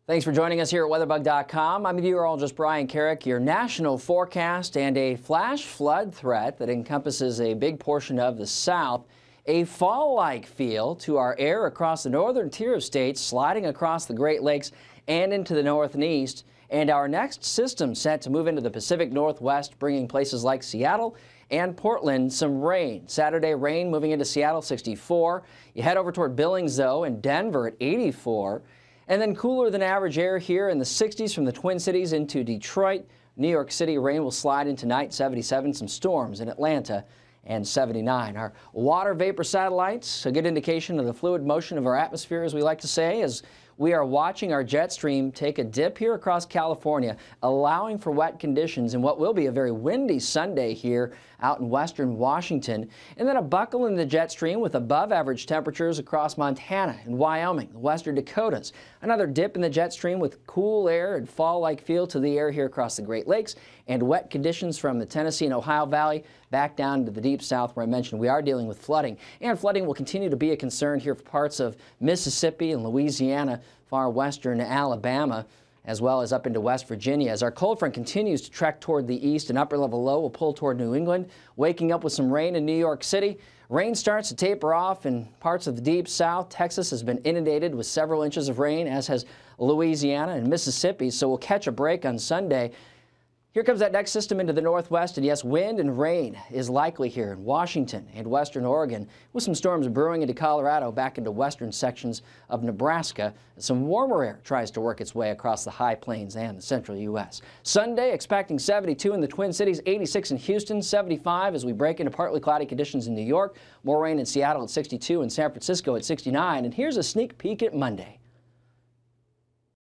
Thanks for joining us here at weatherbug.com. I'm meteorologist Brian Carrick. Your national forecast and a flash flood threat that encompasses a big portion of the south. A fall-like feel to our air across the northern tier of states, sliding across the Great Lakes and into the north and east. And our next system set to move into the Pacific Northwest, bringing places like Seattle and Portland some rain. Saturday rain moving into Seattle, 64. You head over toward Billings, though, and Denver at 84. And then cooler than average air here in the 60s from the Twin Cities into Detroit. New York City rain will slide in tonight, 77. Some storms in Atlanta and 79. Our water vapor satellites, a good indication of the fluid motion of our atmosphere, as we like to say, as we are watching our jet stream take a dip here across California, allowing for wet conditions in what will be a very windy Sunday here out in western Washington. And then a buckle in the jet stream with above average temperatures across Montana and Wyoming, the western Dakotas. Another dip in the jet stream with cool air and fall-like feel to the air here across the Great Lakes, and wet conditions from the Tennessee and Ohio Valley back down to the deep south, where I mentioned we are dealing with flooding. And flooding will continue to be a concern here for parts of Mississippi and Louisiana, far western Alabama, as well as up into West Virginia. As our cold front continues to trek toward the east, an upper level low will pull toward New England, waking up with some rain in New York City. Rain starts to taper off in parts of the deep south. Texas has been inundated with several inches of rain, as has Louisiana and Mississippi, so we'll catch a break on Sunday. Here comes that next system into the northwest, and yes, wind and rain is likely here in Washington and western Oregon, with some storms brewing into Colorado, back into western sections of Nebraska. Some warmer air tries to work its way across the high plains and the central U.S. Sunday, expecting 72 in the Twin Cities, 86 in Houston, 75 as we break into partly cloudy conditions in New York. More rain in Seattle at 62 and San Francisco at 69. And here's a sneak peek at Monday.